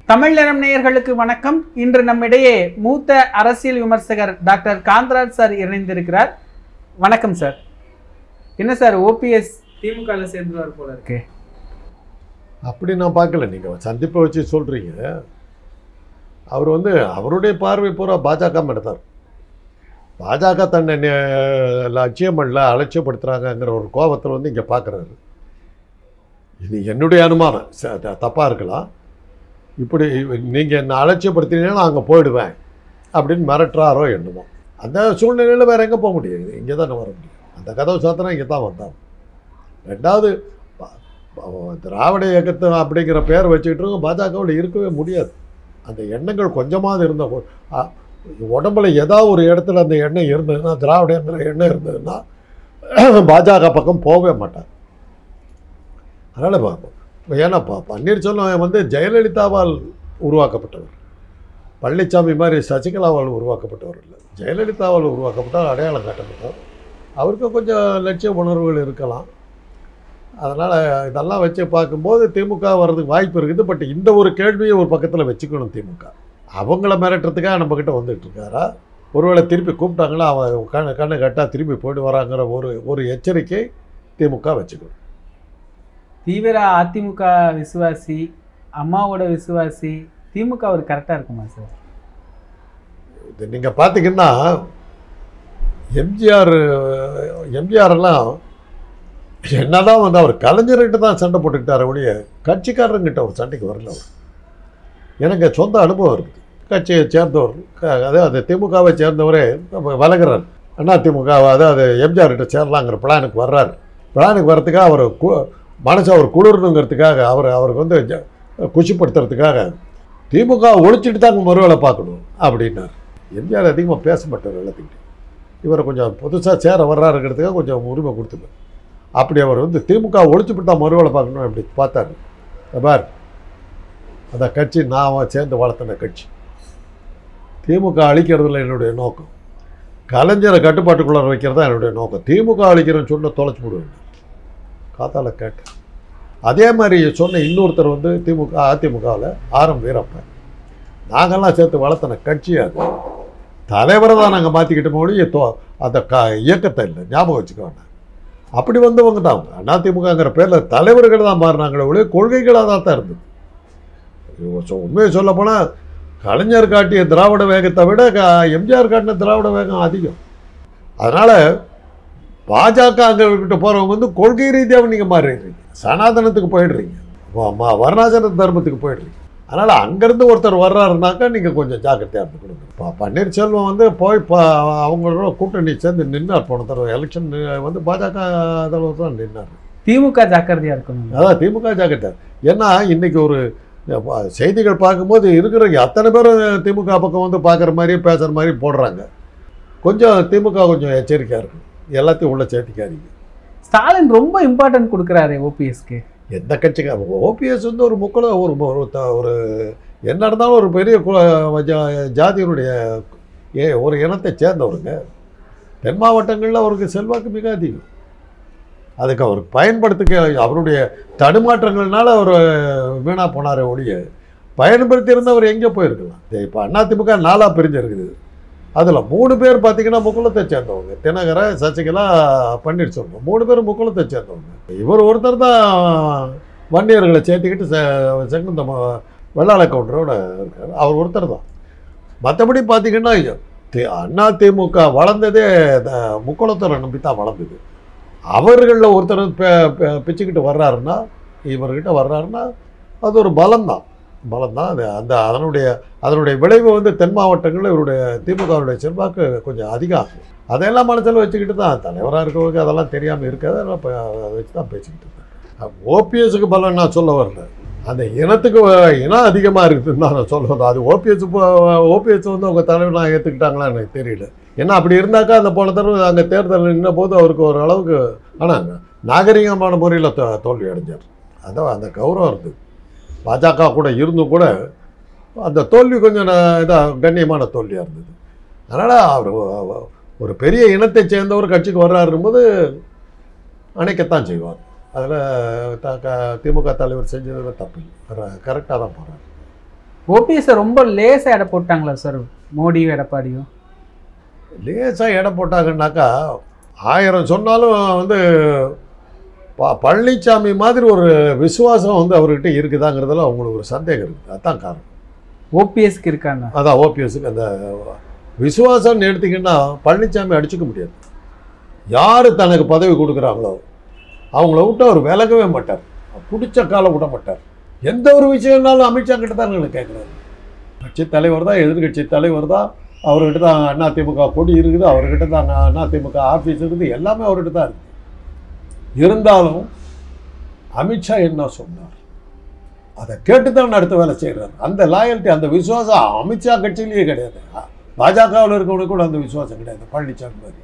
தமிழ் நேரம் நேயர்களுக்கு வணக்கம். இன்று நம்மிடையே மூத்த அரசியல் விமர்சகர் டாக்டர் காந்தராஜ் சார் இணைந்திருக்கிறார். வணக்கம் சார். என்ன சார், ஓபிஎஸ் திமுகவில் சேர்ந்துவார் போல இருக்கு? அப்படி நான் பார்க்கல. நீங்கள் சந்திப்பை வச்சு சொல்கிறீங்க. அவர் அவருடைய பார்வை பூரா பாஜக எடுத்தார். பாஜக தன்னை லட்சியம் பண்ணல, அலட்சியப்படுத்துகிறாங்கங்கிற ஒரு கோபத்தில் இங்கே பார்க்குறாரு. இது என்னுடைய அனுமானம், தப்பாக இருக்கலாம். இப்படி நீங்கள் என்னை அலட்சியப்படுத்தினீங்கன்னா அங்கே போயிடுவேன் அப்படின்னு மிரட்டுறாரோ என்னமோ. அந்த சூழ்நிலையில் வேறு எங்கே போக முடியாது, இங்கே தான் வர முடியும். அந்த கதவு சாத்தினா இங்கே தான் வந்தார். ரெண்டாவது, திராவிட இயக்கத்தை அப்படிங்கிற பேர் வச்சுக்கிட்டு பாஜகவில் இருக்கவே முடியாது. அந்த எண்ணங்கள் கொஞ்சமாவது இருந்த உடம்புல ஏதாவது ஒரு இடத்துல அந்த எண்ணம் இருந்ததுன்னா, திராவிடங்கிற எண்ணம் இருந்ததுன்னா பாஜக பக்கம் போகவே மாட்டார். அதனால் பார்ப்போம். ஏன்னா பன்னீர்செல்வம் ஜெயலலிதாவால் உருவாக்கப்பட்டவர். பழனிசாமி மாதிரி சசிகலாவால் உருவாக்கப்பட்டவர் இல்லை, ஜெயலலிதாவால் உருவாக்கப்பட்டால் அடையாளம் காட்டப்பட்டவர். அவருக்கு கொஞ்சம் லட்சிய உணர்வுகள் இருக்கலாம். அதனால் இதெல்லாம் வச்சு பார்க்கும்போது திமுக வர்றதுக்கு வாய்ப்பு இருக்குது. பட் இந்த ஒரு கேள்வியை ஒரு பக்கத்தில் வச்சுக்கணும். திமுக அவங்கள மிரட்டுறதுக்காக நம்மக்கிட்ட வந்துட்டு இருக்காரா? ஒருவேளை திருப்பி கூப்பிட்டாங்களா அவன் கண்ணை கட்டாக திருப்பி போய்ட்டு வராங்கிற ஒரு எச்சரிக்கை திமுக வச்சுக்கணும். தீவிர அதிமுக விசுவாசி, அம்மாவோட விசுவாசி, திமுக ஒரு கரெக்டாக இருக்குமா சார்? இது நீங்கள் பார்த்தீங்கன்னா எம்ஜிஆரெல்லாம் என்னதான் அவர் கலைஞர்கிட்ட தான் சண்டை போட்டுக்கிட்டார் ஒழிய கட்சிக்காரங்கிட்ட ஒரு சண்டைக்கு வரல. அவர் எனக்கு சொந்த அனுபவம் இருக்குது. கட்சியை சேர்ந்தவர், அதாவது திமுகவை சேர்ந்தவரே விலகிறார். அண்ணா திமுக, அதாவது எம்ஜிஆர்கிட்ட சேரலாங்கிற பிளானுக்கு வர்றார். பிளானுக்கு வர்றதுக்காக அவர் மனசை அவர் குளிரணுங்கிறதுக்காக அவருக்கு குஷிப்படுத்துறதுக்காக திமுக ஒழிச்சிட்டு தாங்க மறுவேளை பார்க்கணும் அப்படின்னார். எம்ஜிஆர் அதிகமாக பேச மாட்டார் எல்லாத்துக்கிட்டே. இவரை கொஞ்சம் புதுசாக சேர வர்றாருங்கிறதுக்காக கொஞ்சம் உரிமை கொடுத்துருவார். அப்படி அவர் திமுக ஒழிச்சுட்டு தான் மறுவேளை பார்க்கணும் அப்படி பார்த்தாரு. பார், அந்த கட்சி நான் சேர்ந்து வளர்த்தின கட்சி. திமுக அழிக்கிறதுல என்னுடைய நோக்கம், கலைஞரை கட்டுப்பாட்டுக்குள்ளார வைக்கிறது தான் என்னுடைய நோக்கம். திமுக அழிக்கிறேன்னு சொன்ன தொலைச்சி போடுவேன் காத்தால கேட்டேன். அதே மாதிரி சொன்ன இன்னொருத்தர் அதிமுகவில் ஆரம் வீரப்பன். நாங்கள்லாம் சேர்த்து வளர்த்தின கட்சி. அது தலைவரை தான் நாங்கள் மாற்றிக்கிட்டோம் ஒழிய அந்த இயக்கத்தை இல்லை, ஞாபகம் வச்சுக்கோங்க. அப்படி வந்தவங்க தான் அவங்க. அதிமுகங்கிற பேரில் தலைவர்கள் தான் மாறினாங்களே ஒழிய கொள்கைகளாக தான் இருந்தது. உண்மையை சொல்ல போனால் கலைஞர் காட்டிய திராவிட வேகத்தை விட எம்ஜிஆர் காட்டின திராவிட வேகம் அதிகம். அதனால் பாஜக அங்கிட்ட போகிறவங்க கொள்கை ரீதியாக நீங்கள் மாறிடுறீங்க, சனாதனத்துக்கு போயிடுறீங்க, வர்ணாசிரம தர்மத்துக்கு போயிடுறீங்க. அதனால் அங்கேருந்து ஒருத்தர் வர்றாருனாக்கா நீங்கள் கொஞ்சம் ஜாக்கிரதையாக இருந்துக்கணும். பன்னீர்செல்வம் போய் அவங்களோட கூட்டணி சேர்ந்து நின்னார். போன தடவை எலெக்ஷன் பாஜக தலைவர் தான் நின்னார். திமுக ஜாக்கிரதையாக இருக்கணும். அதான் திமுக ஜாக்கிரதை. ஏன்னா இன்றைக்கி ஒரு செய்திகள் பார்க்கும்போது இருக்கிறவங்க அத்தனை பேரும் திமுக பக்கம் பார்க்குற மாதிரி பேசுகிற மாதிரி போடுறாங்க. கொஞ்சம் திமுக கொஞ்சம் எச்சரிக்கையாக இருக்கும். எல்லாத்தையும் உள்ள சேர்த்திக்காதீங்க. ஸ்டாலின் ரொம்ப இம்பார்ட்டன்ட் கொடுக்குறாரு ஓபிஎஸ்க்கு. எந்த கட்சிக்கு? ஓபிஎஸ் ஒரு ஒரு என்ன இருந்தாலும் ஒரு பெரிய ஜாதியினுடைய ஒரு இனத்தை சேர்ந்தவருங்க. தென் மாவட்டங்களில் அவருக்கு செல்வாக்கு மிக அதிகம். அதுக்கு அவருக்கு பயன்படுத்திக்க அவருடைய தடுமாற்றங்கள்னால அவர் வீணாக போனார் ஒழிய பயன்படுத்தி இருந்தவர் எங்கே போயிருக்கலாம். இப்போ அதிமுக 4ஆக பிரிஞ்சிருக்குது. அதில் 3 பேர் பார்த்திங்கன்னா முக்குளத்தை சேர்ந்தவங்க. தினகரன், சசிகலா, பன்னீர்செல்வம் 3 பேர் முக்குளத்தை சேர்ந்தவங்க. இவர் ஒருத்தர் தான் வன்னியர்களை சேர்த்துக்கிட்டு செகுந்த வெள்ளாள கவுண்டரோட இருக்கார். அவர் ஒருத்தர் தான். மற்றபடி பார்த்திங்கன்னா அதிமுக வளர்ந்ததே முக்குளத்தரை நம்பி தான் வளர்ந்தது. அவர்களில் ஒருத்தர் பிச்சுக்கிட்டு வர்றாருன்னா, இவர்கிட்ட வர்றாருன்னா அது ஒரு பலம்தான். அது அதனுடைய விளைவு தென் மாவட்டங்களில் இவருடைய திமுகவுடைய செல்வாக்கு கொஞ்சம் அதிகம் ஆகும். அதையெல்லாம் மனசில் வச்சுக்கிட்டு தான் தலைவராக இருக்கவங்க அதெல்லாம் தெரியாமல் இருக்காது. அதெல்லாம் வச்சு தான் பேசிக்கிட்டு இருக்கேன். ஓபிஎஸ்க்கு பலம் நான் சொல்ல வரல, அந்த இனத்துக்கு இனம் அதிகமாக இருக்குதுன்னு தான் நான் சொல்ல வந்தேன். அது ஓபிஎஸ் அவங்க தலைவராக ஏற்றுக்கிட்டாங்களா எனக்கு தெரியல. ஏன்னா அப்படி இருந்தாக்கா அந்த போன தடவை அங்கே தேர்தல் நின்ற போது அவருக்கு ஒரு அளவுக்கு ஆனால் நாகரிகமான முறையில் தோல்வி அடைஞ்சார். அதான் அந்த கௌரவம் இருக்குது. பாஜக கூட இருந்தும் கூட அந்த தோல்வி கொஞ்சம் கண்ணியமான தோல்வியாக இருந்தது. அதனால் அவர் ஒரு பெரிய இனத்தை சேர்ந்தவர் கட்சிக்கு வர்றாரும்போது அணைக்கத்தான் செய்வார். அதில் திமுக தலைவர் செஞ்சதில் தப்பு இல்லை, கரெக்டாக தான் போகிறார். ஓபிஎஸ் ரொம்ப லேசாக எடை போட்டாங்களா சார் மோடியும் எடப்பாடியும்? லேசாக எடை போட்டாங்கன்னாக்கா 1000 சொன்னாலும் வந்து பழனிசாமி மாதிரி ஒரு விசுவாசம் வந்து அவர்கிட்ட இருக்குதாங்கிறதுல அவங்களுக்கு ஒரு சந்தேகம் இருக்குது. அதுதான் காரணம். ஓபிஎஸ்க்கு இருக்காங்க. அதான் ஓபிஎஸ்க்கு அந்த விசுவாசம்னு எடுத்திங்கன்னா பழனிசாமி அடிச்சுக்க முடியாது. யார் தனக்கு பதவி கொடுக்குறாங்களோ அவங்கள விட்டு அவர் விலகவே மாட்டார். பிடிச்ச காலை விட மாட்டார். எந்த ஒரு விஷயம்னாலும் அமித்ஷா கிட்ட தான் எங்களுக்கு கேட்குறாரு. கட்சி தலைவர் தான், எதிர்கட்சி தலைவர் தான், அவர்கிட்ட தான் அதிமுக கொடி இருக்குது, அவர்கிட்ட தான் அதிமுக ஆஃபீஸ் இருக்குது, எல்லாமே அவர்கிட்ட தான் இருக்குது. இருந்தாலும் அமித்ஷா என்ன சொன்னார் அதை கேட்டு தான் அடுத்த வேலை செய்கிறார். அந்த லாயல்ட்டி, அந்த விசுவாசம் அமித்ஷா கட்சியிலேயே கிடையாது. பாஜகவில் இருக்கவனுக்கு கூட அந்த விசுவாசம் கிடையாது. பழனிசாமி மாதிரி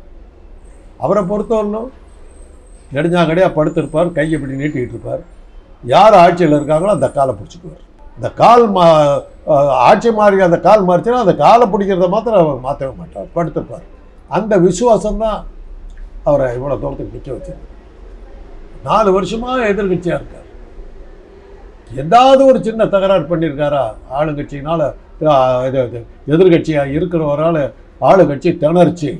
அவரை பொறுத்தவரையிலும் நெடுஞ்சாங்கடையாக படுத்திருப்பார், கையை இப்படி நீட்டிகிட்டு இருப்பார். யார் ஆட்சியில் இருக்காங்களோ அந்த காலை பிடிச்சிக்குவார். இந்த கால் ஆட்சி மாறி அந்த கால் மாறிச்சுன்னா அந்த காலை பிடிக்கிறத மாத்திரம் அவர் மாற்றவே மாட்டார், படுத்திருப்பார். அந்த விசுவாசம்தான் அவரை இவ்வளோ தூரத்துக்கு நிற்க வச்சிருக்கு. 4 வருஷமாக எதிர்கட்சியாக இருக்கார். ஏதாவது ஒரு சின்ன தகராறு பண்ணியிருக்காரா? ஆளுங்கட்சியினால் எதிர்கட்சியாக இருக்கிறவரால் ஆளுங்கட்சி திணறிச்சு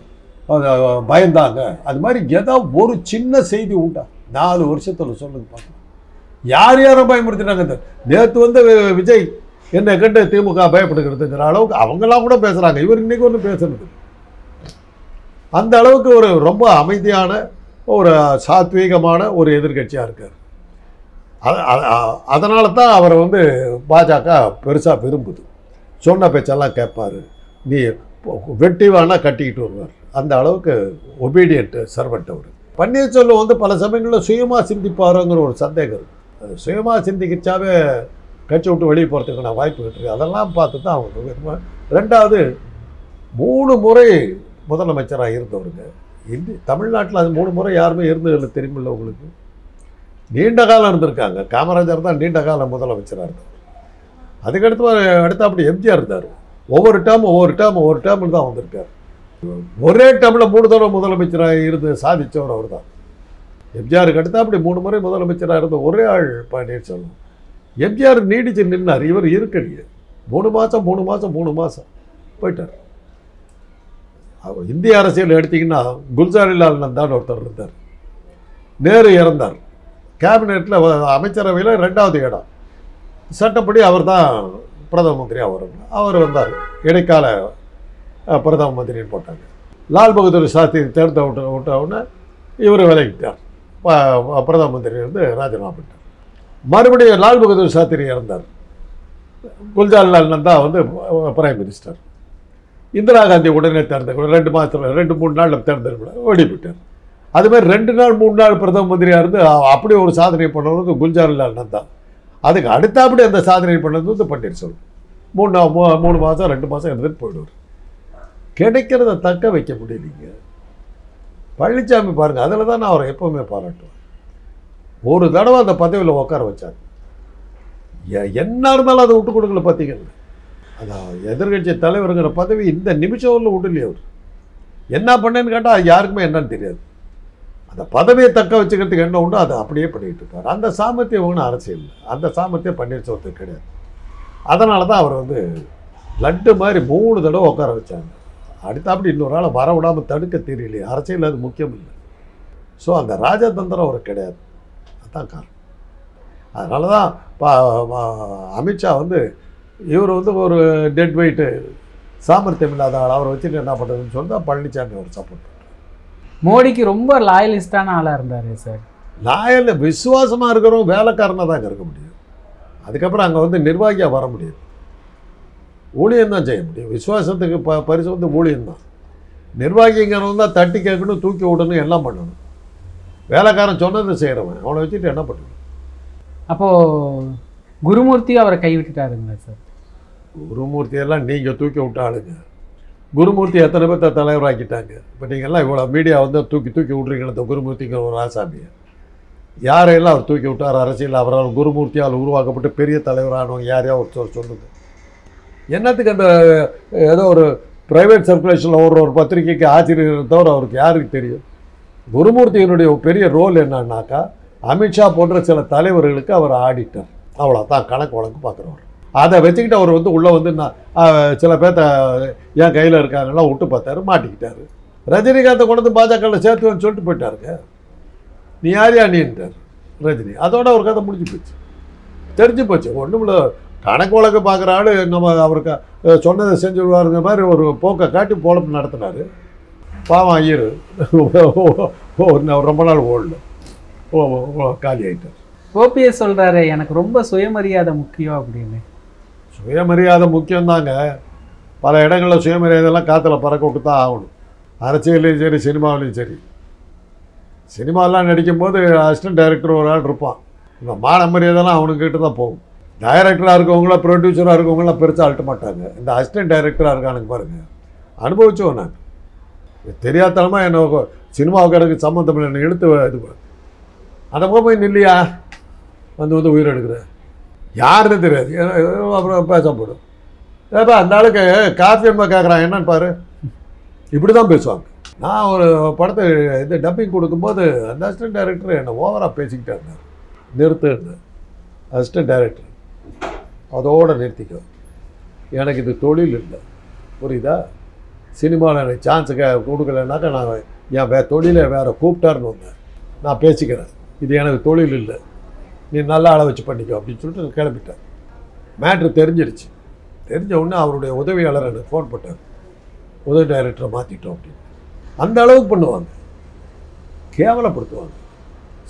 பயந்தாங்க, அது மாதிரி ஏதாவது ஒரு சின்ன செய்தி உண்டா 4 வருஷத்தில் சொல்லுங்க பார்க்கலாம். யார் யாரும் பயமுறுத்தினாங்க. நேற்று வந்து விஜய் என்னை கண்டு திமுக பயப்படுகிறதுங்கிற அளவுக்கு அவங்களாம் கூட பேசுகிறாங்க. இவர் இன்னைக்கு ஒன்று பேசுறது அந்த அளவுக்கு ஒரு ரொம்ப அமைதியான ஒரு சாத்வீகமான ஒரு எதிர்கட்சியாக இருக்கார். அதனால தான் அவரை வந்து பாஜக பெருசாக விரும்புது. சொன்ன பேச்செல்லாம் கேட்பார், நீ வெட்டி வேணா கட்டிக்கிட்டு வருவார். அந்த அளவுக்கு ஒபீடியன்ட் சர்வெண்ட் அவர். பன்னீர்செல்வம் வந்து பல சமயங்களில் சுயமாக சிந்திப்பாருங்கிற ஒரு சந்தேகம் இருக்குது. அது சுயமாக சிந்திக்கிச்சாவே கட்சி விட்டு வெளியே போகிறதுக்கான வாய்ப்பு இருக்குது. அதெல்லாம் பார்த்து தான் அவங்க. 2வது 3 முறை முதலமைச்சராக இருந்தவருங்க. தமிழ்நாட்டில் அது 3 முறை யாருமே இருந்ததில்லை, தெரியுமில்ல உங்களுக்கு. நீண்ட காலம் இருந்திருக்காங்க. காமராஜர் தான் நீண்ட காலம் முதலமைச்சராக இருந்தார். அதுக்கடுத்து அப்படி எம்ஜிஆர் இருந்தார். ஒவ்வொரு டேர்ம் தான் வந்திருக்கார். ஒரே டேர்மில் 3 தடவை முதலமைச்சராக இருந்து சாதித்தவர் அவர் தான். எம்ஜிஆருக்கு அடுத்து அப்படி 3 முறை முதலமைச்சராக இருந்த ஒரே ஆள் பன்னீர்செல்வம். எம்ஜிஆர் நீடிச்சு நின்னார், இவர் இருக்கலையே. 3 மாதம் போயிட்டார். இந்திய அரசியல் எடுத்திங்கன்னா குல்சாரிலால் நந்தான்னு ஒருத்தர் இருந்தார். நேரு இறந்தார். கேபினெட்டில் அமைச்சரவையில் 2வது இடம். சட்டப்படி அவர் தான் பிரதம மந்திரியாக வரணும். அவர் வந்தார், இடைக்கால பிரதம மந்திரின்னு போட்டாங்க. லால் பகதூர் சாஸ்திரி தேர்ந்த விட்டவுடனே இவர் விலகிட்டார். பிரதம மந்திரி வந்து ராஜினாமா பண்ணிட்டார். மறுபடியும் லால் பகதூர் சாஸ்திரி இறந்தார். குல்ஜாரிலால் நந்தா வந்து பிரைம் மினிஸ்டர். இந்திரா காந்தி உடனே தேர்ந்தெடுக்க 2 மாதத்தில் 2-3 நாளில் தேர்ந்தெடுக்க ஓடி போயிட்டார். அதுமாதிரி 2 நாள் 3 நாள் பிரதம மந்திரியாக இருந்து அப்படி ஒரு சாதனை பண்ணவங்க குல்ஜாரிலால் நந்தா. அதுக்கு அடுத்தாப்படி அந்த சாதனை பண்ணது வந்து பன்னீர்செல்வம். 3 மாதம் 2 மாதம் இருந்துட்டு போயிடுவார். கிடைக்கிறத தக்க வைக்க முடியலைங்க. பழனிசாமி பாருங்கள், அதில் தான் நான் அவரை எப்போவுமே பாராட்டுவேன். ஒரு தடவை அந்த பதவியில் உட்கார வச்சார். என்ன இருந்தாலும் அதை விட்டு கொடுக்கல. பார்த்தீங்கன்னா அதான் எதிர்கட்சி தலைவருங்கிற பதவி இந்த நிமிஷம் விடலையே. அவர் என்ன பண்ணேன்னு கேட்டால் அது யாருக்குமே என்னன்னு தெரியாது. அந்த பதவியை தக்க வச்சுக்கிறதுக்கு என்ன உண்டோ அதை அப்படியே பண்ணிக்கிட்டு இருக்கார். அந்த சாமர்த்தியம் ஒன்றும் அரசியல் இல்லை. அந்த சாமர்த்தியம் பன்னீர்செல்வத்துக்கு கிடையாது. அதனால தான் அவர் வந்து லட்டு மாதிரி 3 தடவை உட்கார வச்சாங்க. அடுத்தாப்படி இன்னொரு ஆளை வர விடாமல் தடுக்க தெரியலையே. அரசியல் அது முக்கியம் இல்லை. ஸோ அந்த ராஜதந்திரம் அவருக்கு கிடையாது. அதுதான் காரணம். அதனால தான் அமித்ஷா வந்து இவர் வந்து ஒரு டெட் வெயிட்டு சாமர்த்தியம் இல்லாத ஆள், அவரை வச்சுட்டு என்ன பண்ணுறதுன்னு சொன்னால் பழனிசாமி அவர் சப்போர்ட் பண்ணுறார். மோடிக்கு ரொம்ப லாயலிஸ்டான ஆளாக இருந்தார் சார். லாயல் விசுவாசமாக இருக்கிறவங்க வேலைக்காரனாக தான் இருக்க முடியும். அதுக்கப்புறம் அங்கே வந்து நிர்வாகியாக வர முடியாது. ஊழியம்தான் செய்ய முடியும். விசுவாசத்துக்கு பரிசு வந்து ஊழியம்தான். நிர்வாகிங்கிறவங்க தான் தட்டி கேட்கணும், தூக்கி விடணும், எல்லாம் பண்ணணும். வேலைக்காரன் சொன்னதை செய்கிறவன் அவனை வச்சுட்டு என்ன பண்ணணும்? அப்போது குருமூர்த்தி அவரை கைவிட்டுட்டாருங்களா சார்? குருமூர்த்தியெல்லாம் நீங்கள் தூக்கி விட்ட ஆளுங்க. குருமூர்த்தி எத்தனை பேர்த்த தலைவராக்கிட்டாங்க. இப்போ நீங்கள்லாம் இவ்வளோ மீடியா வந்து தூக்கி விட்றீங்களா? இந்த குருமூர்த்திங்கிற ஒரு ஆசாமியை யாரையெல்லாம் அவர் தூக்கி விட்டார் அரசியல்? அவரால் குருமூர்த்தியால் உருவாக்கப்பட்டு பெரிய தலைவரானவங்க யாரையா ஒரு சொல்லுங்க. என்னத்துக்கு அந்த ஏதோ ஒரு ப்ரைவேட் சர்க்குலேஷனில் ஒரு பத்திரிகைக்கு ஆசிரியர் தவிர அவருக்கு யாருக்கு தெரியும்? குருமூர்த்தியினுடைய பெரிய ரோல் என்னன்னாக்கா, அமித்ஷா போன்ற சில தலைவர்களுக்கு அவர் ஆடிட்டர். அவ்வளோதான், கணக்கு வழக்கு பார்க்குறவர். அதை வச்சுக்கிட்டு அவர் வந்து உள்ளே வந்து நான் சில பேர்த்த என் கையில் இருக்காங்கலாம் விட்டு பார்த்தாரு, மாட்டிக்கிட்டாரு. ரஜினிகாந்தை கொண்டு வந்து பாஜகவில் சேர்த்துவேன்னு சொல்லிட்டு போயிட்டாருங்க. நீ யாரையா நீன்ட்டார் ரஜினி. அதோட ஒரு கதை முடிஞ்சு போச்சு, தெரிஞ்சு போச்சு. ஒன்றும் இல்லை, கணக்கு வழக்கு பார்க்குற ஆள் நம்ம அவருக்கு சொன்னதை செஞ்சுடுவாருங்கிற மாதிரி ஒரு போக்கை காட்டி பொழப்பு நடத்தினார். பாவம் ஐயர் ரொம்ப நாள் ஓடல, காலி ஆகிட்டார். ஓபிஎஸ் சொல்கிறாரு எனக்கு ரொம்ப சுயமரியாதை முக்கியம் அப்படின்னு. சுயமரியாதை முக்கியம்தாங்க. பல இடங்களில் சுயமரியாதைலாம் காற்றுல பறக்க விட்டு தான் ஆகணும். அரசியல்லையும் சரி, சினிமாவிலையும் சரி. சினிமாலாம் நடிக்கும்போது அசிஸ்டன்ட் டைரக்டர் ஒரு ஆள் இருப்பான். இப்போ மான மரியாதைலாம் அவனுக்கிட்ட தான் போகும். டைரக்டராக இருக்கவங்கள, ப்ரொடியூசராக இருக்கவங்களாம் பெருசாக அழட்ட மாட்டாங்க. இந்த அசிஸ்டன்ட் டைரக்டராக இருக்கானுங்க பாருங்கள், அனுபவிச்சோம். நான் தெரியாதனமாக என்ன சினிமாவுக்கு எனக்கு சம்மந்தம் இல்லை, என்னை இழுத்து இது அந்த பக்கம் போய் நில்லையா வந்து உயிர் எடுக்கிற யாருன்னு தெரியாது, அப்புறம் பேசப்படும். ஏப்பா அந்த ஆளுக்கு காஃபி என்ன கேட்குறான் என்னன்னு பாரு, இப்படி தான் பேசுவாங்க. நான் ஒரு படத்தை இது டப்பிங் கொடுக்கும்போது அந்த அசிஸ்டன்ட் டைரக்டர் என்னை ஓவராக பேசிக்கிட்டே இருந்தார். நிறுத்துன்னு அசிஸ்டன்ட் டைரக்டர் அதோடு நிறுத்திக்க, எனக்கு இது தொழில் இல்லை, புரியுதா? சினிமாவில் எனக்கு சான்ஸுக்கு கொடுக்கலனாக்கா நான் என் தொழிலை வேறு கூப்பிட்டாருன்னு வந்தேன். நான் பேசிக்கிறேன், இது எனக்கு தொழில் இல்லை, நீ நல்லா ஆளை வச்சு பண்ணிக்கோ அப்படின்னு சொல்லிட்டு கிளம்பிட்டேன். மேட்ரு தெரிஞ்சிருச்சு. தெரிஞ்ச உடனே அவருடைய உதவியாளர் எனக்கு ஃபோன் போட்டார், உதவி டைரக்டரை மாற்றிட்டோம் அப்படின்னு. அந்த அளவுக்கு பண்ணுவாங்க, கேவலப்படுத்துவாங்க.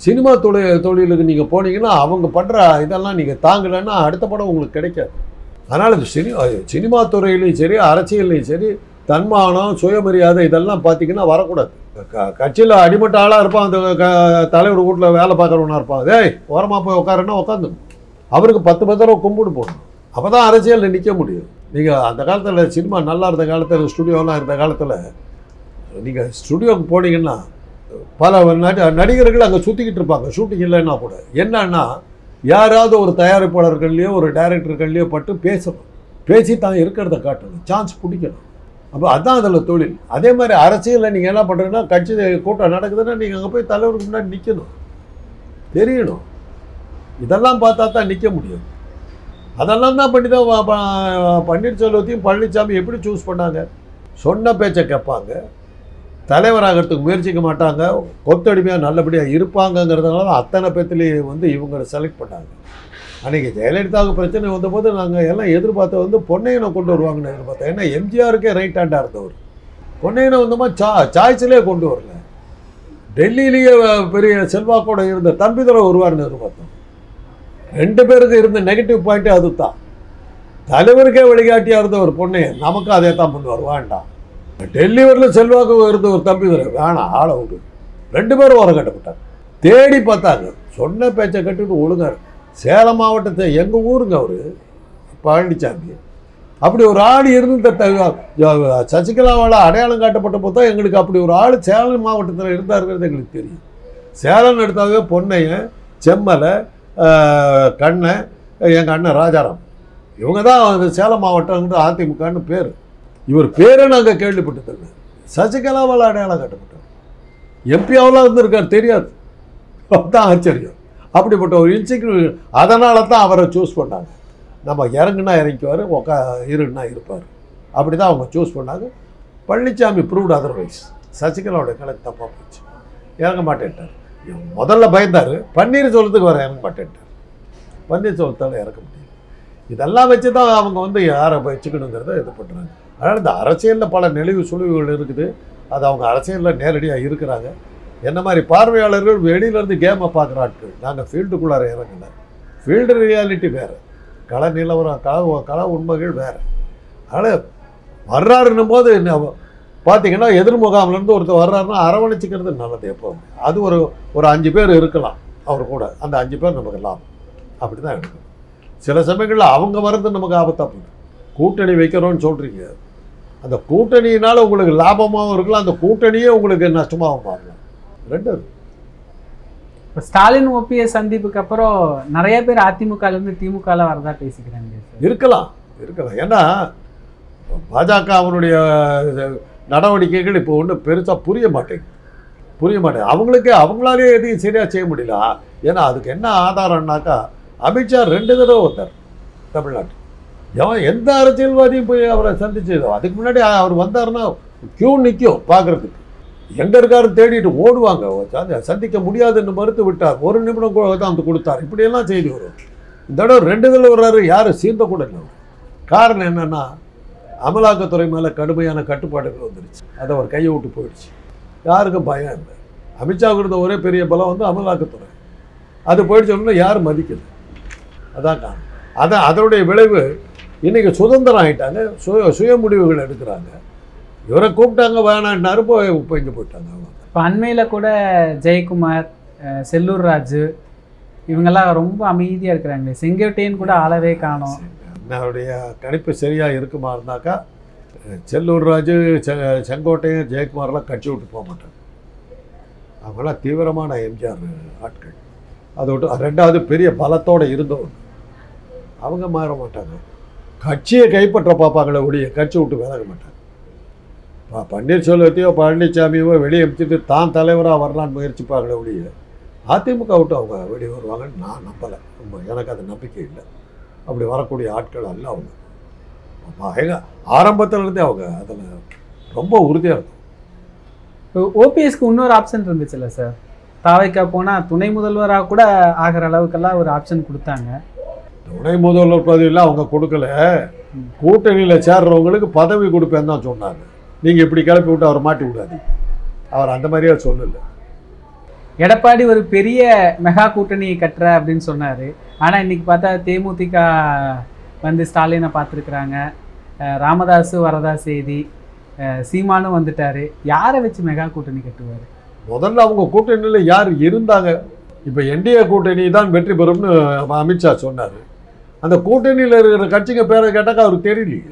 சினிமா தொழிலுக்கு நீங்கள் போனீங்கன்னா அவங்க பண்ணுற இதெல்லாம் நீங்கள் தாங்கலைன்னா அடுத்த படம் உங்களுக்கு கிடைக்காது. அதனால் இந்த சினிமா துறையிலையும் சரி, அரசியல்லையும் சரி, தன்மானம், சுயமரியாதை இதெல்லாம் பார்த்தீங்கன்னா வரக்கூடாது. கட்சியில் அடிமட்ட ஆளாக இருப்பான், அந்த தலைவர் வீட்டில் வேலை பார்க்குறவனா இருப்பான். ஏய் ஓரமாக போய் உட்காருன்னா உட்காந்துடும். அவருக்கு 10 தடவை கும்பிடு போடணும், அப்போ தான் அரசியலில் நிற்க முடியும். நீங்கள் அந்த காலத்தில் சினிமா நல்லா இருந்த காலத்தில், ஸ்டுடியோலாம் இருந்த காலத்தில் நீங்கள் ஸ்டுடியோவுக்கு போனீங்கன்னா பல நடிகர்கள் அங்கே சுற்றிக்கிட்டு இருப்பாங்க, ஷூட்டிங் இல்லைன்னா கூட. என்னன்னா யாராவது ஒரு தயாரிப்பாளர்கள்லையோ ஒரு டைரக்டர்கள்லையோ பட்டு பேசணும், பேசி தான் இருக்கிறத காட்டணும், சான்ஸ் பிடிக்கணும். அப்போ அதுதான் அதில் தொழில். அதே மாதிரி அரசியலில் நீங்கள் என்ன பண்ணுறீங்கன்னா, கட்சி கூட்டம் நடக்குதுன்னா நீங்கள் அங்கே போய் தலைவருக்கு முன்னாடி நிற்கணும், தெரியணும். இதெல்லாம் பார்த்தா தான் நிற்க முடியும். அதெல்லாம் தான் பண்ணி தான் பன்னீர்செல்வத்தையும் பழனிசாமி எப்படி சூஸ் பண்ணாங்க? சொன்ன பேச்சை கேட்பாங்க, தலைவராகிறதுக்கு முயற்சிக்க மாட்டாங்க, கொத்தடிமையாக நல்லபடியாக இருப்பாங்கங்கிறதுனால அத்தனை பேர்த்துலேயே வந்து இவங்களை செலக்ட் பண்ணாங்க. அன்றைக்கி ஜெயலலிதாவுக்கு பிரச்சனை வந்தபோது நாங்கள் எல்லாம் எதிர்பார்த்த வந்து பொன்னையனை கொண்டு வருவாங்கன்னு எதிர்பார்த்தோம். ஏன்னா எம்ஜிஆருக்கே ரைட் ஹேண்டாக இருந்தவர். பொன்னையனை வந்தோமா சாய்ஸ்லேயே கொண்டு வரல. டெல்லியிலேயே பெரிய செல்வாக்கோடு இருந்த தம்பிதுரை வருவார்னு எதிர்பார்த்தோம். 2 பேருக்கு இருந்த நெகட்டிவ் பாயிண்ட்டே அது தான். தலைவருக்கே வழிகாட்டியாக இருந்த ஒரு பொன்னையன் நமக்கு அதே தான் பண்ணுவார், வேண்டாம். டெல்லி வரல செல்வாக்கு இருந்த ஒரு தம்பிதுரை வேணாம், ஆளை விடு. 2 பேரும் ஓரம் கட்டப்பட்டாங்க. தேடி பார்த்தாங்க, சொன்ன பேச்சை கட்டிட்டு ஒழுங்காரு. சேலம் மாவட்டத்தை எங்கள் ஊருங்க அவர் பழனிசாமி. அப்படி ஒரு ஆள் இருந்து சசிகலாவால் அடையாளம் காட்டப்பட்ட போது தான் எங்களுக்கு அப்படி ஒரு ஆள் சேலம் மாவட்டத்தில் இருந்தாருங்கிறது எங்களுக்கு தெரியும். சேலம் எடுத்தாவே பொன்னையன், செம்மலை, கண்ணன், எங்கள் அண்ணன் ராஜாராம், இவங்க தான் அந்த சேலம் மாவட்டம் அதிமுகன்னு பேர். இவர் பேரை நாங்கள் கேள்விப்பட்டதில்லை. சசிகலாவால் அடையாளம் காட்டப்பட்டார். எம்பியாவெல்லாம் இருந்திருக்கார், தெரியாது. அதுதான் ஆச்சரியம். அப்படிப்பட்ட ஒரு இன்செக்யூரிட்டி, அதனால தான் அவரை சூஸ் பண்ணாங்க. நம்ம இறங்குனா இறங்கிக்குவார், இருன்னா இருப்பார், அப்படி தான் அவங்க சூஸ் பண்ணாங்க. Palaniswami proved otherwise. சசிகலாவோட கணக்கு தப்பாக போச்சு, இறங்க மாட்டேன்ட்டார். முதல்ல பயந்தார், பன்னீர்செல்வத்துக்கு வர இறங்க மாட்டேன்ட்டார். பன்னீர்செல்வத்தால் இறக்க முடியும். இதெல்லாம் வச்சு தான் அவங்க வந்து யாரை வச்சுக்கணுங்கிறத இது பண்ணுறாங்க. அதனால் இந்த அரசியலில் பல நெளிவு சுழிவுகள் இருக்குது. அது அவங்க அரசியலில் நேரடியாக இருக்கிறாங்க. என்ன மாதிரி பார்வையாளர்கள் வெளியிலேருந்து கேமை பார்க்குற ஆட்கள். நாங்கள் ஃபீல்டுக்குள்ளார இறங்கல. ஃபீல்டு ரியாலிட்டி வேறு, கள நிலவரம், கள உண்மைகள் வேறு. அதனால் வர்றாருன்னும் போது பார்த்தீங்கன்னா எதிர்முகாமிலேருந்து ஒருத்தர் வர்றாருன்னா அரவணைச்சிக்கிறது நல்லது எப்போவுமே. அது ஒரு 5 பேர் இருக்கலாம் அவர் கூட, அந்த 5 பேர் நமக்கு லாபம். அப்படி தான் எடுக்கணும். சில சமயங்களில் அவங்க வர்றது நமக்கு ஆபத்தாக போகுது. கூட்டணி வைக்கிறோன்னு சொல்கிறீங்க, அந்த கூட்டணியினால் உங்களுக்கு லாபமாகவும் இருக்கலாம், அந்த கூட்டணியே உங்களுக்கு நஷ்டமாகவும் மாறலாம். 2 இப்போ ஸ்டாலின் ஓபிஎஸ் சந்திப்புக்கு அப்புறம் நிறைய பேர் அதிமுகலேருந்து திமுகவில் வரதா பேசிக்கிறாங்க. இருக்கலாம். ஏன்னா பாஜக அவனுடைய நடவடிக்கைகள் இப்போ ஒன்றும் பெருசாக புரிய மாட்டேங்குது. அவங்களாலே எதையும் சரியாக செய்ய முடியல. ஏன்னா அதுக்கு என்ன ஆதாரம்னாக்கா, அமித்ஷா 2 தடவை வந்தார் தமிழ்நாட்டுக்கு. எந்த அரசியல்வாதியும் போய் அவரை சந்திச்சது. அதுக்கு முன்னாடி அவர் வந்தாருன்னா கியூ நிற்கும் பார்க்குறதுக்கு. எங்கே இருக்காருன்னு தேடிட்டு ஓடுவாங்க. சந்திக்க முடியாதுன்னு மறுத்து விட்டார். ஒரு நிமிடம் தான் வந்து கொடுத்தார். இப்படியெல்லாம் செய்தி வரும். இந்த தடவை 2 தடவை வர்றாரு, யாரும் சீர்ந்த கூட இல்லை. காரணம் என்னென்னா அமலாக்கத்துறை மேலே கடுமையான கட்டுப்பாடுகள் வந்துடுச்சு. அதை அவர் கையை விட்டு போயிடுச்சு. யாருக்கும் பயம் இல்லை. அமித்ஷாவுக்கு இருந்த ஒரே பெரிய பலம் வந்து அமலாக்கத்துறை. அது போயிடுச்சோன்னா யாரும் மதிக்கல. அதான் காரணம். அதனுடைய விளைவு இன்றைக்கி சுதந்திரம் ஆகிட்டாங்க. சுய முடிவுகள் எடுக்கிறாங்க. இவரை கூப்பிட்டாங்க, வேணான்னாரு, இப்போ இங்கே போயிட்டாங்க. இப்போ அண்மையில் கூட ஜெயக்குமார், செல்லூர் ராஜு இவங்கெல்லாம் ரொம்ப அமைதியாக இருக்கிறாங்களே. செங்கோட்டையன் கூட ஆளவே காணோம். என்னுடைய கணிப்பு சரியாக இருக்குமா இருந்தாக்கா செல்லூர் ராஜு, செங்கோட்டையன், ஜெயக்குமார்லாம் கட்சி விட்டு போக மாட்டாங்க. அவங்களாம் தீவிரமான எம்ஜிஆர் ஆட்கள். அதோட 2வது பெரிய பலத்தோடு இருந்தவங்க. அவங்க மாற மாட்டாங்க. கட்சியை கைப்பற்ற பார்ப்பாங்களே ஒழிய கட்சி விட்டு விலக மாட்டாங்க. பன்னீர்செல்வத்தையோ பழனிசாமியோ வெளியே அமைச்சிட்டு தான் தலைவராக வரலான்னு முயற்சிப்பாங்களே ஒழிய அதிமுக விட்டு அவங்க வெளியே வருவாங்கன்னு நான் நம்பலை. எனக்கு அது நம்பிக்கை இல்லை. அப்படி வரக்கூடிய ஆட்கள் அல்ல அவங்க. ஆரம்பத்திலேருந்தே அவங்க அதில் ரொம்ப உறுதியாக இருக்கும். ஓபிஎஸ்க்கு இன்னொரு ஆப்ஷன் இருந்துச்சுல்ல சார். தாவைக்கா போனால் துணை முதல்வராக கூட ஆகிற அளவுக்கெல்லாம் ஒரு ஆப்ஷன் கொடுத்தாங்க. துணை முதல்வர் பதவியெல்லாம் அவங்க கொடுக்கல. கூட்டணியில் சேர்றவங்களுக்கு பதவி கொடுப்பேன்னு தான் சொன்னாங்க. நீங்கள் இப்படி கிளப்பி விட்டு அவரை மாட்டி விடாது. அவர் அந்த மாதிரியே சொல்லலை. எடப்பாடி ஒரு பெரிய மெகா கூட்டணி கட்டுற அப்படின்னு சொன்னார். ஆனால் இன்றைக்கி பார்த்தா தேமுதிக வந்து ஸ்டாலினை பார்த்துருக்குறாங்க. ராமதாஸு வரதா செய்தி, சீமானும் வந்துட்டார். யாரை வச்சு மெகா கூட்டணி கட்டுவார்? முதல்ல அவங்க கூட்டணியில் யார் இருந்தாங்க? இப்போ என்டிஏ கூட்டணி தான் வெற்றி பெறும்னு அமித்ஷா சொன்னார். அந்த கூட்டணியில் இருக்கிற கட்சிங்க பேரை கேட்டாக்கா அவருக்கு தெரியலையே.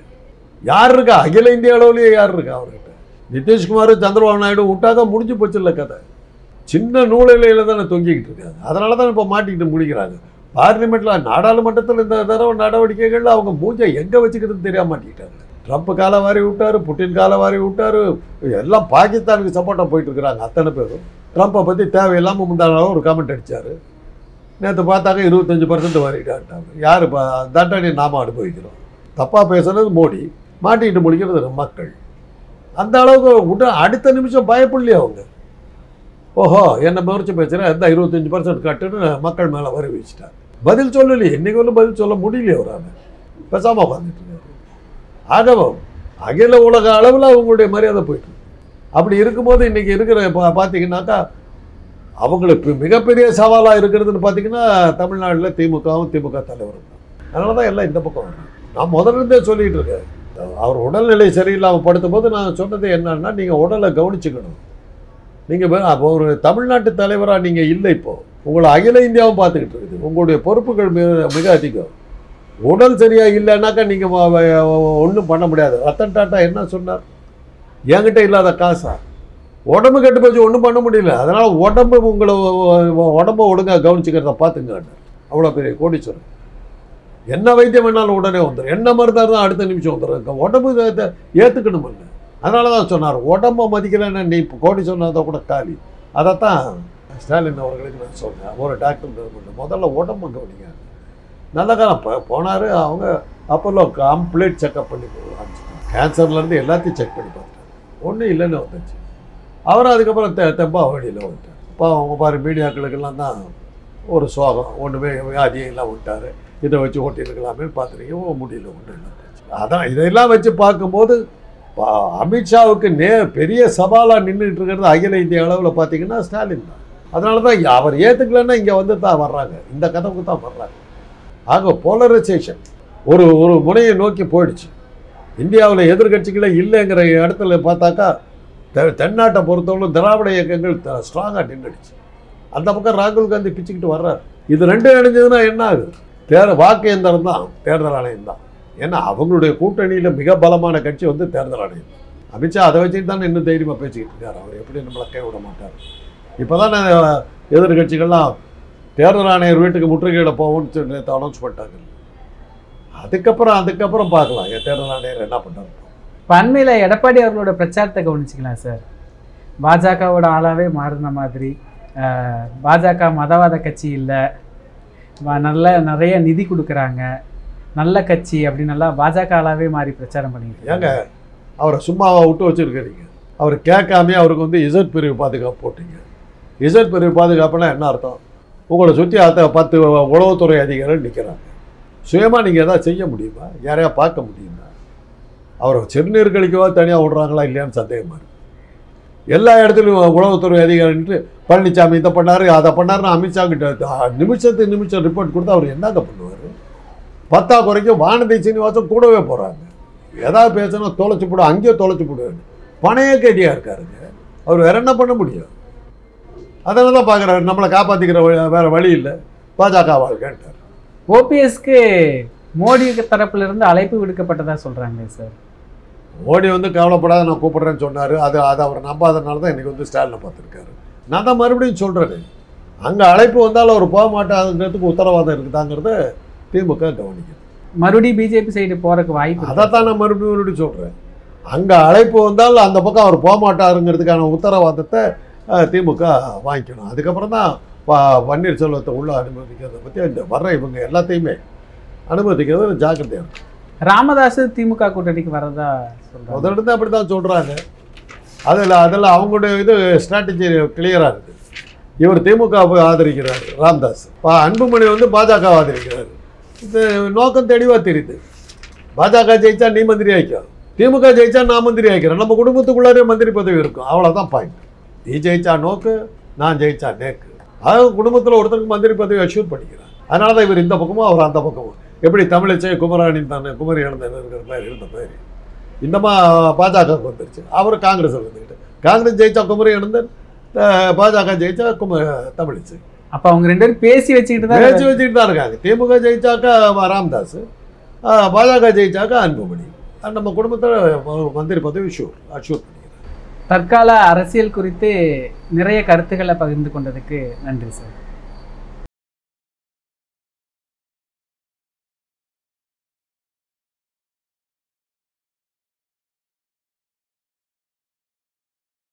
யார் இருக்கா? அகில இந்திய அளவுலேயே யார் இருக்கா அவர்கிட்ட? நிதிஷ்குமார், சந்திரபாபு நாயுடு விட்டாக்கா முடிஞ்சு போச்சு இல்லை கதை. சின்ன நூலிலையில் தானே தொங்கிக்கிட்டு இருக்காங்க. அதனால தான் இப்போ மாட்டிக்கிட்டு முடிக்கிறாங்க. பார்லிமெண்ட்டில், நாடாளுமன்றத்தில் இந்த தடவை நடவடிக்கைகளில் அவங்க மூஞ்சை எங்கே வச்சுக்கிறதுன்னு தெரியாம மாட்டிக்கிட்டாங்க. ட்ரம்ப் காலை வாரி விட்டார், புட்டின் காலை வாரி விட்டார். எல்லாம் பாகிஸ்தானுக்கு சப்போர்ட்டாக போயிட்டு இருக்கிறாங்க அத்தனை பேரும். ட்ரம்ப்பை பற்றி தேவையில்லாமல் முந்தான ஒரு கமெண்ட் அடித்தார். நேற்று பார்த்தாக்க 25% வாரிட்டாங்க. யார் தண்டனை நாம் அனுபவிக்கிறோம்? தப்பாக பேசுறது மோடி, மாட்டிக்கிட்டு முடிக்கிறது மக்கள். அந்த அளவுக்கு அடுத்த நிமிஷம் பயப்படலையே அவங்க. ஓஹோ, என்ன முயற்சி பேசுகிறேன், எந்த 25% கட்டுன்னு மக்கள் மேலே வரி வச்சுட்டார். பதில் சொல்லலையே. இன்றைக்கி ஒன்றும் பதில் சொல்ல முடியலையே அவரால். பேசாமல் உட்காந்துட்டு இருக்காரு. ஆகவும் அகில உலக அளவில் அவங்களுடைய மரியாதை போயிட்டு. அப்படி இருக்கும்போது இன்றைக்கி இருக்கிற பார்த்தீங்கன்னாக்கா அவங்களுக்கு மிகப்பெரிய சவாலாக இருக்கிறதுன்னு பார்த்தீங்கன்னா தமிழ்நாட்டில் திமுகவும் திமுக தலைவரும் தான். அதனால தான் எல்லாம் இந்த பக்கம் வரும். நான் முதல்ல சொல்லிகிட்டு இருக்கேன். அவர் உடல்நிலை சரியில்லாமல் படுத்தும் போது நான் சொன்னது என்னன்னா, நீங்கள் உடலை கவனிச்சுக்கணும். நீங்கள் ஒரு தமிழ்நாட்டு தலைவராக நீங்கள் இல்லை. இப்போது உங்களை அகில இந்தியாவும் பார்த்துக்கிட்டு இருக்குது. உங்களுடைய பொறுப்புகள் மிக அதிகம். உடல் சரியாக இல்லைன்னாக்கா நீங்கள் ஒன்றும் பண்ண முடியாது. ரத்தன் டாட்டா என்ன சொன்னார்? என்கிட்ட இல்லாத காசா? உடம்பு கெட்டு போச்சு, ஒன்றும் பண்ண முடியல. அதனால் உடம்பை ஒழுங்காக கவனிச்சுக்கிறத பார்த்துங்க. அவ்வளோ பெரிய கோடீஸ்வரன். என்ன வைத்தியம் வேணாலும் உடனே வந்துடும். என்ன மருந்தாரு தான் அடுத்த நிமிஷம் வந்துடும். உடம்பு ஏற்றுக்கணும் இல்லை. அதனால தான் சொன்னார், உடம்பை மதிக்கலைன்னா நீ இப்போ கோடீஸ்வரன் தான் கூட காலி. அதைத்தான் ஸ்டாலின் அவர்களுக்கு நான் சொன்னேன். ஒரு டாக்டர் முதல்ல உடம்பை கவனிங்க. நல்ல காலம் போனார். அவங்க அப்போல்லோ கம்ப்ளீட் செக்அப் பண்ணி ஆரம்பிச்சிட்டாங்க. கேன்சர்லேருந்து எல்லாத்தையும் செக் பண்ணி பார்த்தாங்க. ஒன்றும் இல்லைன்னு வந்துச்சு. அவரும் அதுக்கப்புறம் தெம்பா வழியில் வந்துட்டார். இப்போ அவங்க பாரு மீடியாக்களுக்கெல்லாம் தான் ஒரு சோகம். ஒன்றுமே வியாதியெல்லாம் விட்டார். இதை வச்சு ஓட்டியிருக்கலாமே பார்த்துருக்கீங்க, முடியல, ஒன்றும் இல்லை. அதான் இதெல்லாம் வச்சு பார்க்கும்போது அமித்ஷாவுக்கு பெரிய சவாலாக நின்றுட்டு இருக்கிறது அகில இந்திய அளவில் பார்த்தீங்கன்னா ஸ்டாலின் தான். அதனால தான் அவர் ஏற்றுக்கலன்னா இங்கே வந்து தான் வர்றாங்க. இந்த கதவுக்கு தான் வர்றாங்க. ஆக போலரைசேஷன் ஒரு முனையை நோக்கி போயிடுச்சு. இந்தியாவில் எதிர்கட்சிகளே இல்லைங்கிற இடத்துல பார்த்தாக்கா தென்னாட்டை பொறுத்தவரை திராவிட இயக்கங்கள் ஸ்ட்ராங்காக நின்றுடுச்சு. அந்த பக்கம் ராகுல் காந்தி பிச்சுக்கிட்டு வர்றாரு. இது ரெண்டும் இணைஞ்சதுன்னா என்ன ஆகுது? வாக்கு எந்திரம் தான் தேர்தல் ஆணையம் தான். ஏன்னா அவங்களுடைய கூட்டணியில் மிக பலமான கட்சி வந்து தேர்தல் ஆணையம். அமித்ஷா அதை வச்சுட்டு தானே இன்னும் தைரியமாக பேசிக்கிட்டு இருக்காரு. அவர் எப்படி நம்மளை கை விட மாட்டார். இப்போ தான் எதிர்கட்சிகள்லாம் தேர்தல் ஆணையர் வீட்டுக்கு முற்றுகையிட போவோம்னு சொல்லி அனௌன்ஸ் பண்ணிட்டாங்க. அதுக்கப்புறம் பார்க்கலாம் தேர்தல் ஆணையர் என்ன பண்ணுறாரு. இப்போ அண்மையில் எடப்பாடி அவர்களோட பிரச்சாரத்தை கவனிச்சிக்கலாம் சார். பாஜகவோட ஆளாகவே மாறின மாதிரி. பாஜக மதவாத கட்சி இல்லை, நிறைய நிதி கொடுக்குறாங்க, நல்ல கட்சி அப்படின்னு நல்லா பாஜகவே மாறி பிரச்சாரம் பண்ணிட்டு ஏங்க அவரை சும்மாவை விட்டு வச்சுருக்கிறீங்க. அவர் கேட்காமே அவருக்கு வந்து இசட் பிரிவு பாதுகாப்பு போட்டீங்க. இசட் பிரிவு பாதுகாப்புனா என்ன அர்த்தம்? உங்களை சுற்றி 10 உளவுத்துறை அதிகாரிகள் நிற்கிறாங்க. சுயமாக நீங்கள் எதாவது செய்ய முடியுமா? யாரையா பார்க்க முடியுமா? அவரை சிறுநீர் கழிக்கவா தனியாக விடுறாங்களா இல்லையான்னு சந்தேகமாக இருக்குது. எல்லா இடத்துலையும் உளவுத்துறை அதிகாரின்ட்டு பழனிசாமி இதை பண்ணார் அதை பண்ணாருன்னு அமித்ஷா கிட்ட நிமிஷம் ரிப்போர்ட் கொடுத்தா அவர் என்னங்க பண்ணுவார்? 10 குறைக்கும் வானதி சீனிவாசன் கூடவே போகிறாங்க. எதாவது பேசினா தொலைச்சி போடும், அங்கேயே தொலைச்சி போடுவேன். பணைய கேட்டியாக இருக்காருங்க. அவர் வேற என்ன பண்ண முடியும்? அதனால தான் பார்க்குறாரு நம்மளை காப்பாற்றிக்கிற வேறு வழி இல்லை, பாஜக வாழ்க்கைன்ட்டார். ஓபிஎஸ்க்கு மோடி தரப்புல இருந்து அழைப்பு விடுக்கப்பட்டதா சொல்றாங்க சார். மோடி வந்து கவலைப்படாத நான் கூப்பிட்றேன்னு சொன்னார். அதை அவர் நம்பாதனால தான் இன்றைக்கி வந்து ஸ்டாலினை பார்த்துருக்காரு. நான் தான் மறுபடியும் சொல்கிறேன், அங்கே அழைப்பு வந்தாலும் அவர் போக மாட்டாங்கிறதுக்கு உத்தரவாதம் இருக்குதாங்கிறத திமுக கவனிக்கணும். மறுபடியும் பிஜேபி சைடு போகிறதுக்கு வாய்ப்பு. அதைத்தான் நான் மறுபடியும் சொல்கிறேன். அங்கே அழைப்பு வந்தால் அந்த பக்கம் அவர் போக மாட்டாருங்கிறதுக்கான உத்தரவாதத்தை திமுக வாங்கிக்கணும். அதுக்கப்புறம் தான் பன்னீர்செல்வத்தை உள்ள அனுமதிக்கிறத பற்றி இந்த வர்ற இவங்க எல்லாத்தையுமே அனுமதிக்கிறது ஜாக்கிரதையாக இருக்கும். ராமதாஸ் திமுக கூட்டணிக்கு வரதா சொல்கிறாங்க. முதலிருந்து அப்படி தான் சொல்கிறாங்க. அதில் அவங்களுடைய இது ஸ்ட்ராட்டஜி கிளியராக இருக்குது. இவர் திமுக ஆதரிக்கிறார் ராமதாஸ், அன்புமணி வந்து பாஜக ஆதரிக்கிறார். இது நோக்கம் தெளிவாக தெரியுது. பாஜக ஜெயிச்சா நீ மந்திரி ஆகிக்கும், திமுக ஜெயிச்சா நான் மந்திரி ஆகிக்கிறேன், நம்ம குடும்பத்துக்குள்ளாரே மந்திரி பதவி இருக்கும், அவ்வளோதான் பாயிண்ட். நீ ஜெயிச்சா நோக்கு, நான் ஜெயிச்சா நேக்கு. அதாவது குடும்பத்தில் ஒருத்தருக்கு மந்திரி பதவி அஷ்யூர் பண்ணிக்கிறார். அதனால தான் இவர் இந்த பக்கமும் அவர் அந்த பக்கமும். எப்படி தமிழிச்சை குமராணி தானே குமரி இழந்தேன் இருக்கிற மாதிரி இருந்த மாதிரி இந்தமா பாஜகவுக்கு வந்துருச்சு. அவர் காங்கிரஸ் இருந்துக்கிட்டு காங்கிரஸ் ஜெயிச்சா குமரி இழந்தேன், பாஜக ஜெயிச்சா தமிழிச்சை. அப்போ அவங்க 2 பேரும் பேசி வச்சுக்கிட்டு தான் இருக்காங்க. திமுக ஜெயிச்சாக்கா ராமதாஸ், பாஜக ஜெயிச்சாக்கா அன்புமணி. நம்ம குடும்பத்தில் மந்திரி பதவி அஷ்யூர் பண்ணிக்கிறார். தற்கால அரசியல் குறித்து நிறைய கருத்துக்களை பகிர்ந்து கொண்டதுக்கு நன்றி சார்.